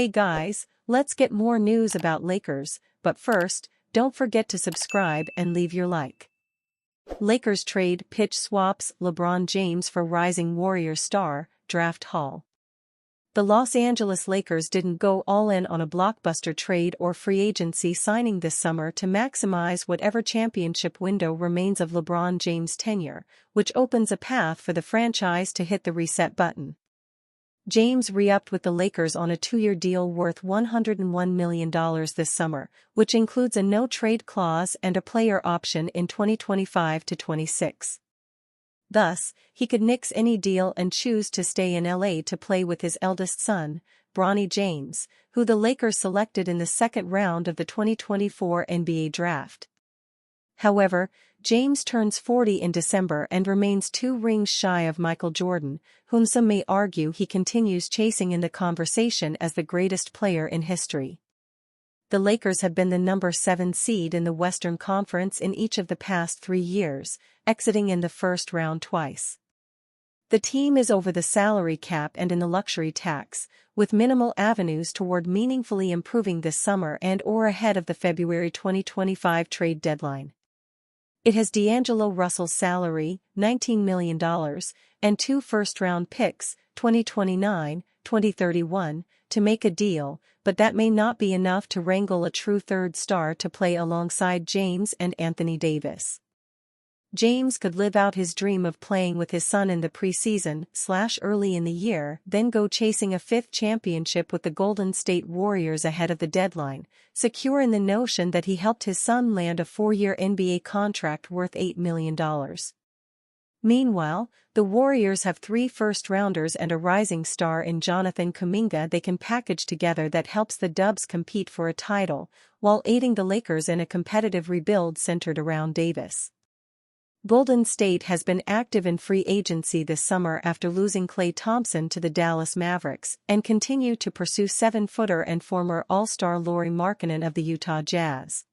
Hey guys, let's get more news about Lakers, but first, don't forget to subscribe and leave your like. Lakers trade pitch swaps LeBron James for rising Warriors star, draft haul. The Los Angeles Lakers didn't go all in on a blockbuster trade or free agency signing this summer to maximize whatever championship window remains of LeBron James' tenure, which opens a path for the franchise to hit the reset button. James re-upped with the Lakers on a 2-year deal worth $101 million this summer, which includes a no-trade clause and a player option in 2025 to 26. Thus, he could nix any deal and choose to stay in LA to play with his eldest son, Bronny James, who the Lakers selected in the second round of the 2024 NBA draft. However, James turns 40 in December and remains 2 rings shy of Michael Jordan, whom some may argue he continues chasing in the conversation as the greatest player in history. The Lakers have been the number 7 seed in the Western Conference in each of the past 3 years, exiting in the first round twice. The team is over the salary cap and in the luxury tax, with minimal avenues toward meaningfully improving this summer and/or ahead of the February 2025 trade deadline. It has D'Angelo Russell's salary, $19 million, and 2 first-round picks, 2029, 2031, to make a deal, but that may not be enough to wrangle a true third star to play alongside James and Anthony Davis. James could live out his dream of playing with his son in the preseason/early in the year, then go chasing a 5th championship with the Golden State Warriors ahead of the deadline, secure in the notion that he helped his son land a 4-year NBA contract worth $8 million. Meanwhile, the Warriors have 3 first-rounders and a rising star in Jonathan Kuminga they can package together that helps the Dubs compete for a title, while aiding the Lakers in a competitive rebuild centered around Davis. Golden State has been active in free agency this summer after losing Klay Thompson to the Dallas Mavericks and continue to pursue 7-footer and former All-Star Lauri Markkanen of the Utah Jazz.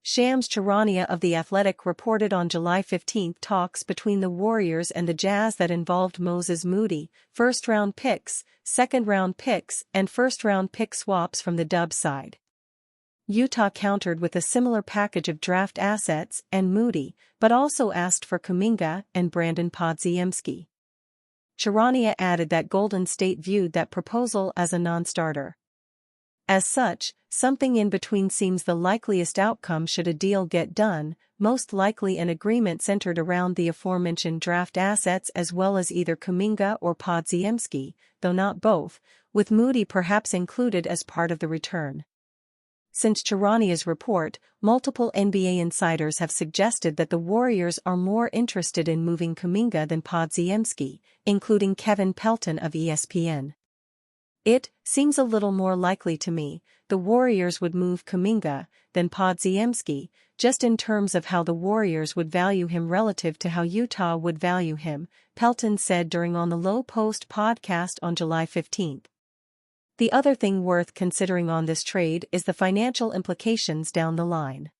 Shams Charania of The Athletic reported on July 15 talks between the Warriors and the Jazz that involved Moses Moody, first-round picks, second-round picks, and first-round pick swaps from the Dubs side. Utah countered with a similar package of draft assets and Moody, but also asked for Kuminga and Brandon Podziemski. Charania added that Golden State viewed that proposal as a non-starter. As such, something in between seems the likeliest outcome should a deal get done, most likely an agreement centered around the aforementioned draft assets as well as either Kuminga or Podziemski, though not both, with Moody perhaps included as part of the return. Since Charania's report, multiple NBA insiders have suggested that the Warriors are more interested in moving Kuminga than Podziemski, including Kevin Pelton of ESPN. It seems a little more likely to me the Warriors would move Kuminga than Podziemski, just in terms of how the Warriors would value him relative to how Utah would value him, Pelton said during On the Low Post podcast on July 15. The other thing worth considering on this trade is the financial implications down the line.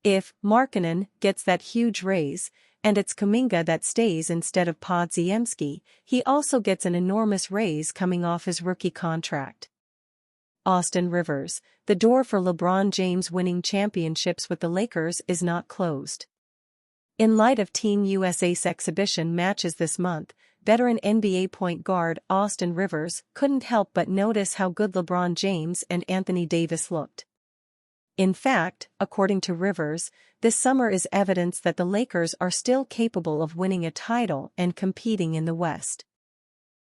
If Markkanen gets that huge raise, and it's Kuminga that stays instead of Podziemski, he also gets an enormous raise coming off his rookie contract. Austin Rivers, the door for LeBron James winning championships with the Lakers is not closed. In light of Team USA's exhibition matches this month, veteran NBA point guard Austin Rivers couldn't help but notice how good LeBron James and Anthony Davis looked. In fact, according to Rivers, this summer is evidence that the Lakers are still capable of winning a title and competing in the West.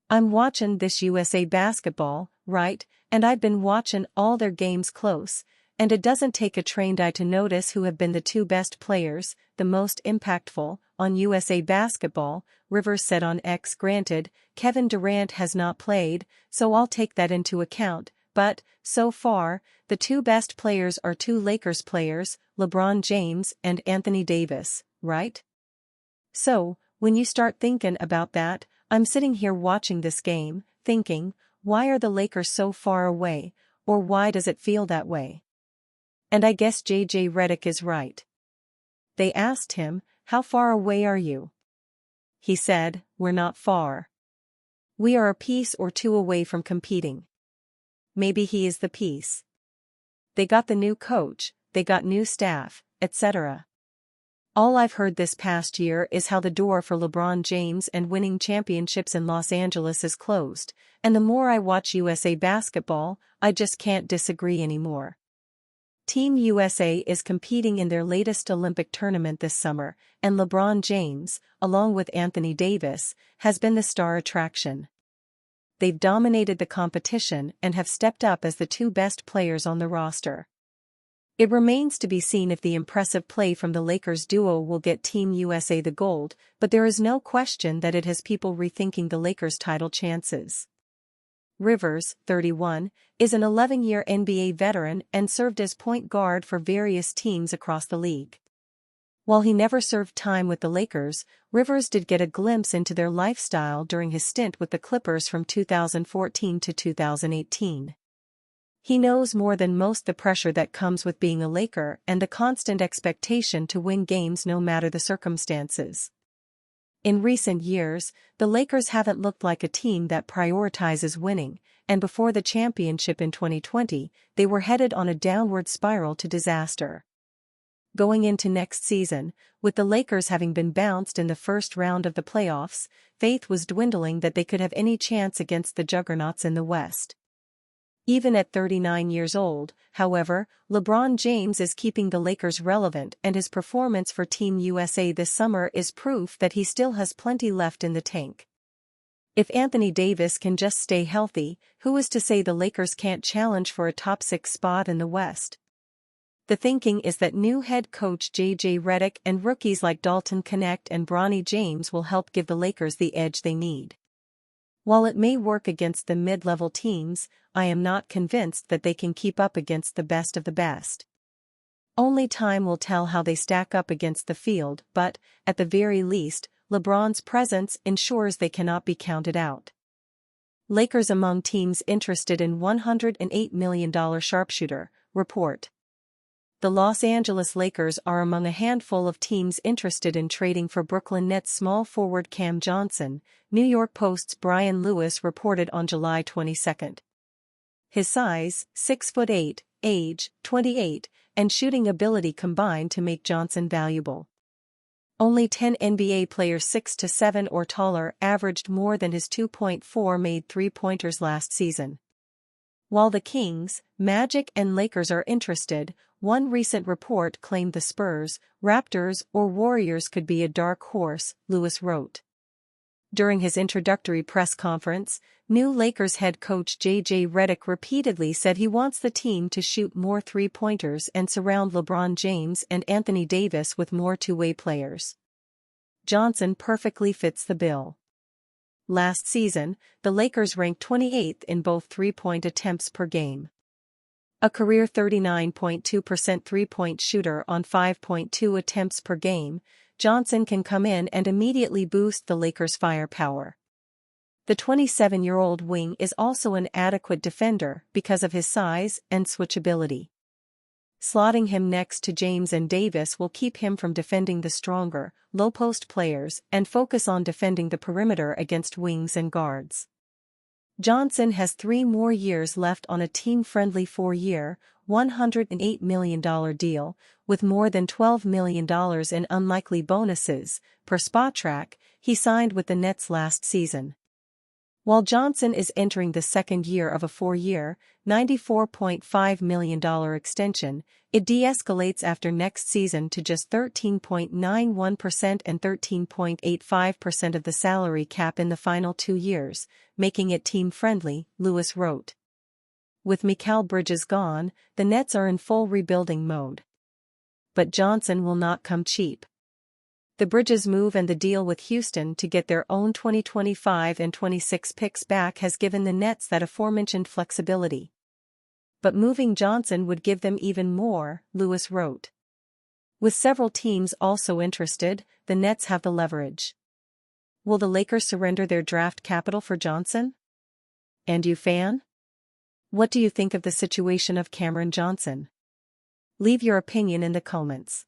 I'm watching this USA basketball, right, and I've been watching all their games close, and it doesn't take a trained eye to notice who have been the 2 best players, the most impactful, on USA basketball, Rivers said on X. Granted, Kevin Durant has not played, so I'll take that into account, but, so far, the 2 best players are 2 Lakers players, LeBron James and Anthony Davis, right? So, when you start thinking about that, I'm sitting here watching this game, thinking, why are the Lakers so far away, or why does it feel that way? And I guess JJ Redick is right. They asked him, how far away are you? He said, we're not far. We are a piece or 2 away from competing. maybe he is the piece. They got the new coach, they got new staff, etc. All I've heard this past year is how the door for LeBron James and winning championships in Los Angeles is closed, and the more I watch USA basketball, I just can't disagree anymore. Team USA is competing in their latest Olympic tournament this summer, and LeBron James, along with Anthony Davis, has been the star attraction. They've dominated the competition and have stepped up as the two best players on the roster. It remains to be seen if the impressive play from the Lakers duo will get Team USA the gold, but there is no question that it has people rethinking the Lakers' title chances. Rivers, 31, is an 11-year NBA veteran and served as point guard for various teams across the league. While he never served time with the Lakers, Rivers did get a glimpse into their lifestyle during his stint with the Clippers from 2014 to 2018. He knows more than most the pressure that comes with being a Laker and the constant expectation to win games no matter the circumstances. In recent years, the Lakers haven't looked like a team that prioritizes winning, and before the championship in 2020, they were headed on a downward spiral to disaster. Going into next season, with the Lakers having been bounced in the first round of the playoffs, faith was dwindling that they could have any chance against the juggernauts in the West. Even at 39 years old, however, LeBron James is keeping the Lakers relevant, and his performance for Team USA this summer is proof that he still has plenty left in the tank. If Anthony Davis can just stay healthy, who is to say the Lakers can't challenge for a top 6 spot in the West? The thinking is that new head coach J.J. Redick and rookies like Dalton Knecht and Bronny James will help give the Lakers the edge they need. While it may work against the mid-level teams, I am not convinced that they can keep up against the best of the best. Only time will tell how they stack up against the field, but, at the very least, LeBron's presence ensures they cannot be counted out. Lakers among teams interested in $108 million sharpshooter, report. The Los Angeles Lakers are among a handful of teams interested in trading for Brooklyn Nets small forward Cam Johnson, New York Post's Brian Lewis reported on July 22. His size, 6'8", age, 28, and shooting ability combine to make Johnson valuable. Only 10 NBA players 6'7" or taller averaged more than his 2.4 made three-pointers last season. While the Kings, Magic and Lakers are interested, one recent report claimed the Spurs, Raptors or Warriors could be a dark horse, Lewis wrote. During his introductory press conference, new Lakers head coach J.J. Redick repeatedly said he wants the team to shoot more three-pointers and surround LeBron James and Anthony Davis with more two-way players. Johnson perfectly fits the bill. Last season, the Lakers ranked 28th in both three-point attempts per game. A career 39.2% three-point shooter on 5.2 attempts per game, Johnson can come in and immediately boost the Lakers' firepower. The 27-year-old wing is also an adequate defender because of his size and switchability. Slotting him next to James and Davis will keep him from defending the stronger, low-post players and focus on defending the perimeter against wings and guards. Johnson has 3 more years left on a team-friendly 4-year, $108 million deal, with more than $12 million in unlikely bonuses, per Spotrac. He signed with the Nets last season. While Johnson is entering the second year of a 4-year, $94.5 million extension, it de-escalates after next season to just 13.91% and 13.85% of the salary cap in the final 2 years, making it team-friendly, Lewis wrote. With Mikal Bridges gone, the Nets are in full rebuilding mode. But Johnson will not come cheap. The Bridges move and the deal with Houston to get their own 2025 and 26 picks back has given the Nets that aforementioned flexibility. But moving Johnson would give them even more, Lewis wrote. With several teams also interested, the Nets have the leverage. Will the Lakers surrender their draft capital for Johnson? And you fan? What do you think of the situation of Cameron Johnson? Leave your opinion in the comments.